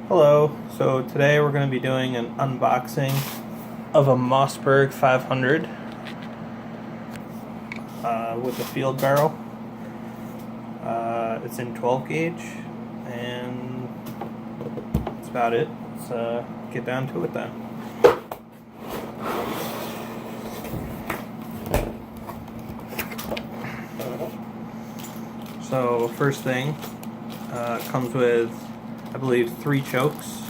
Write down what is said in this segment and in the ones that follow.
Hello, so today we're going to be doing an unboxing of a Mossberg 500 with a field barrel. It's in 12 gauge and that's about it. Let's get down to it then. So first thing, comes with, I believe, 3 chokes.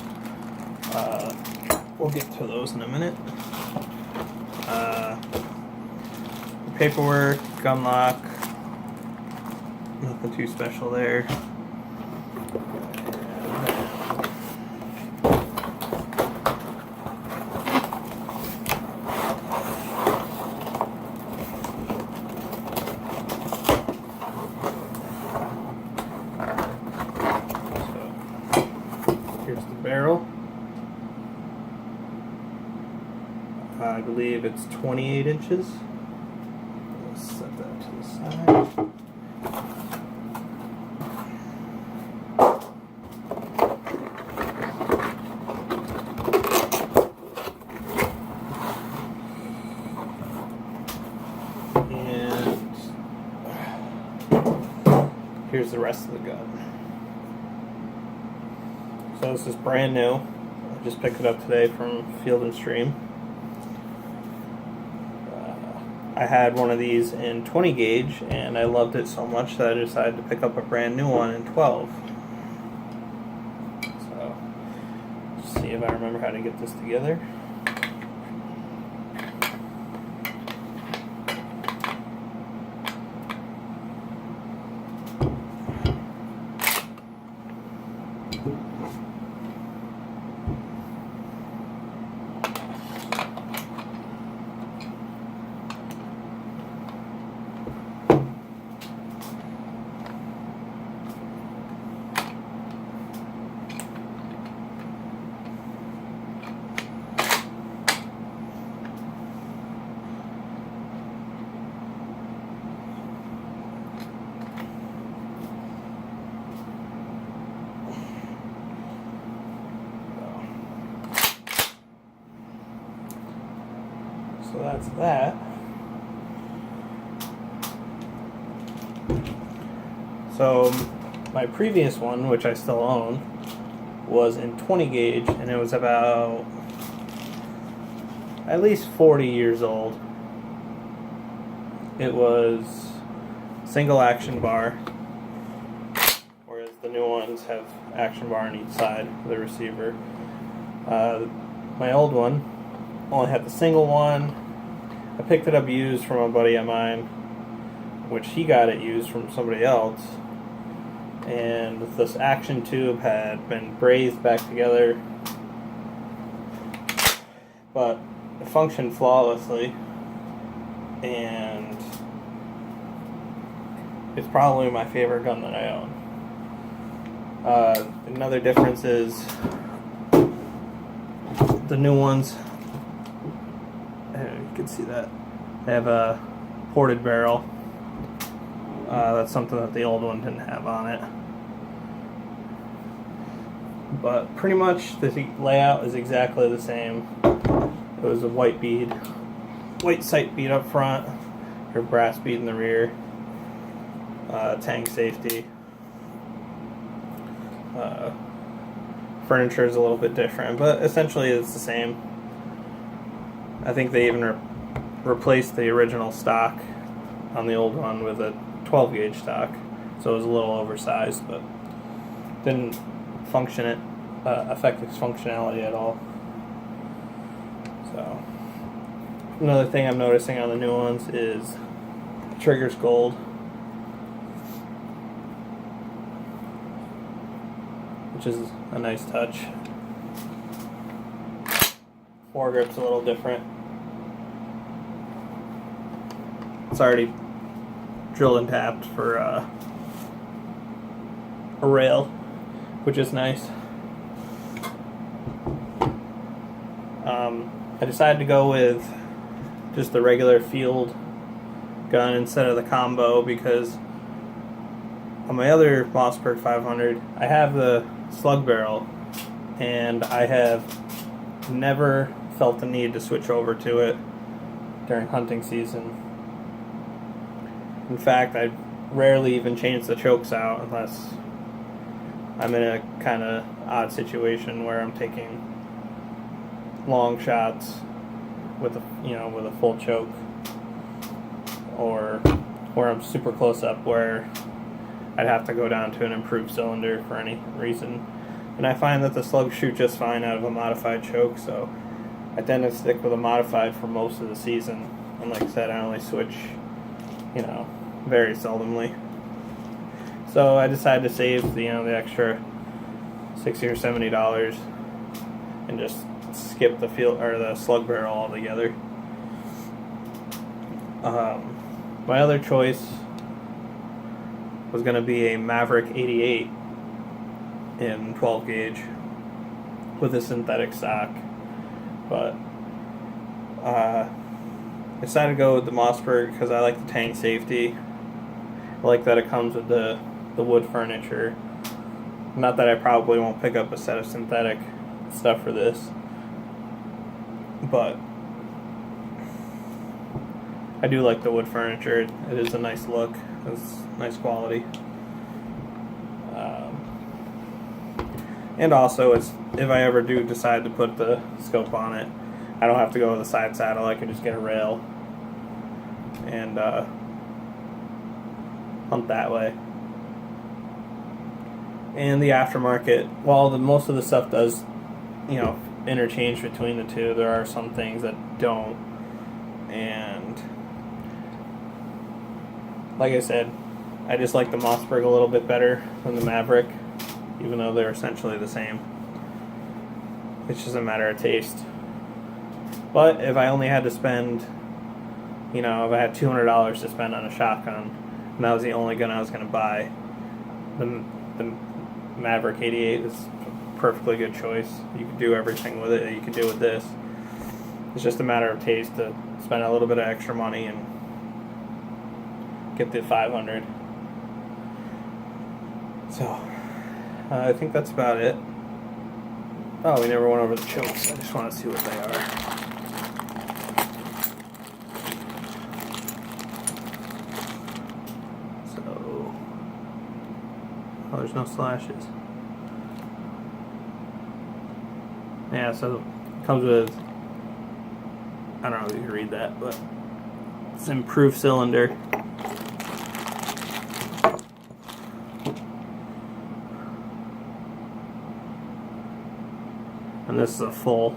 We'll get to those in a minute. Paperwork, gun lock, nothing too special there. Here's the barrel. I believe it's 28 inches. Let's set that to the side. And here's the rest of the gun. So this is brand new. I just picked it up today from Field & Stream. I had one of these in 20 gauge and I loved it so much that I decided to pick up a brand new one in 12. So, let's see if I remember how to get this together. So that's that. So my previous one, which I still own, was in 20 gauge and it was about at least 40 years old. It was single action bar, whereas the new ones have action bar on each side of the receiver. My old one only had the single one. I picked it up used from a buddy of mine, which he got it used from somebody else. And this action tube had been brazed back together, but it functioned flawlessly. And it's probably my favorite gun that I own. Another difference is the new ones, you can see that they have a ported barrel. That's something that the old one didn't have on it. But pretty much the layout is exactly the same. It was a white sight bead up front, or brass bead in the rear. Tank safety. Furniture is a little bit different, but essentially it's the same. I think they even replaced the original stock on the old one with a 12 gauge stock, so it was a little oversized, but didn't affect its functionality at all. So another thing I'm noticing on the new ones is the trigger's gold, which is a nice touch. Foregrip's a little different. It's already drilled and tapped for a rail, which is nice. I decided to go with just the regular field gun instead of the combo because on my other Mossberg 500 I have the slug barrel, and I have never felt the need to switch over to it during hunting season. In fact, I rarely even change the chokes out unless I'm in a kind of odd situation where I'm taking long shots with a full choke, or where I'm super close up where I'd have to go down to an improved cylinder for any reason. And I find that the slugs shoot just fine out of a modified choke, so I tend to stick with a modified for most of the season. And like I said, I only switch, very seldomly. So I decided to save the extra $60 or $70 and just skip the the slug barrel altogether. My other choice was going to be a Maverick 88 in 12 gauge with a synthetic stock, but I decided to go with the Mossberg because I like the tank safety. I like that it comes with the wood furniture. Not that I probably won't pick up a set of synthetic stuff for this, but I do like the wood furniture. It is a nice look. It's nice quality. And also, if I ever do decide to put the scope on it, I don't have to go with a side saddle. I can just get a rail and hunt that way. And the aftermarket, while most of the stuff does, interchange between the two, there are some things that don't. And like I said, I just like the Mossberg a little bit better than the Maverick, even though they're essentially the same. It's just a matter of taste. But if I only had to spend, if I had $200 to spend on a shotgun, and that was the only gun I was going to buy, the Maverick 88 is a perfectly good choice. You can do everything with it that you can do with this. It's just a matter of taste to spend a little bit of extra money and get the 500. So, I think that's about it. Oh, we never went over the chokes. I just want to see what they are. So, oh, there's no slashes. Yeah, so it comes with, I don't know if you can read that, but it's an improved cylinder. And this is a full.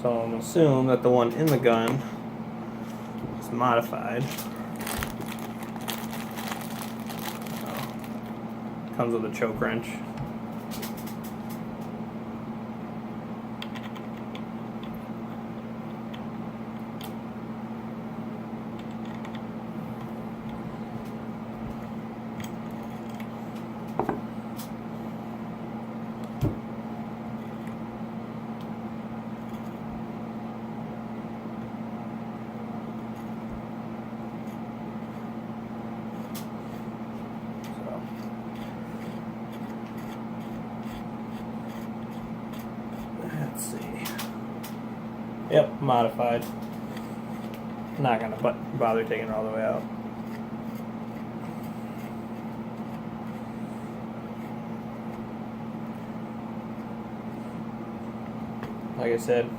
So I'm going to assume that the one in the gun is modified. Comes with a choke wrench. Let's see. Yep, modified. Not gonna bother taking it all the way out. Like I said,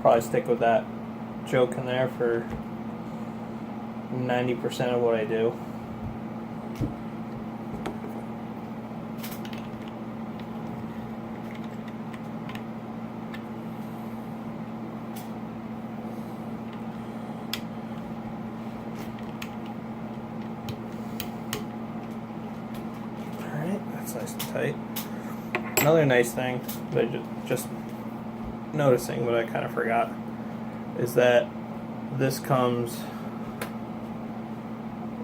probably stick with that choke in there for 90% of what I do. Nice and tight. Another nice thing that I just noticing, but I kind of forgot, is that this comes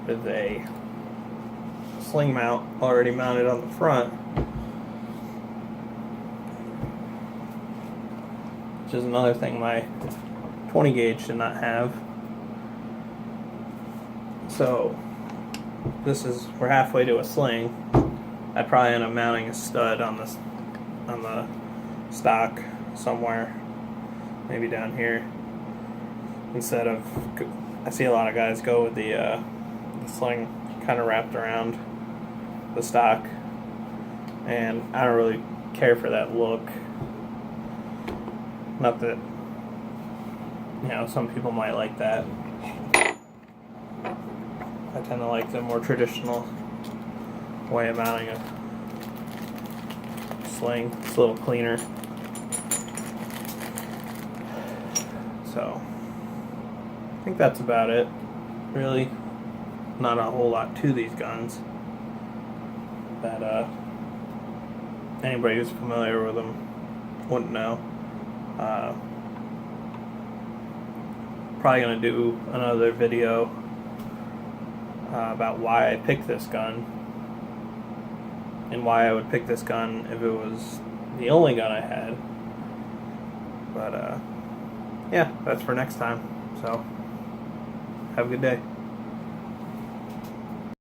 with a sling mount already mounted on the front, which is another thing my 20 gauge did not have. So we're halfway to a sling. I'd probably end up mounting a stud on the stock somewhere, maybe down here, instead of, I see a lot of guys go with the sling kind of wrapped around the stock, and I don't really care for that look. Not that, some people might like that. I tend to like the more traditional way of mounting a sling. It's a little cleaner. So, I think that's about it. Really, not a whole lot to these guns. That anybody who's familiar with them wouldn't know. Probably gonna do another video about why I picked this gun and why I would pick this gun if it was the only gun I had. But yeah, that's for next time. So have a good day.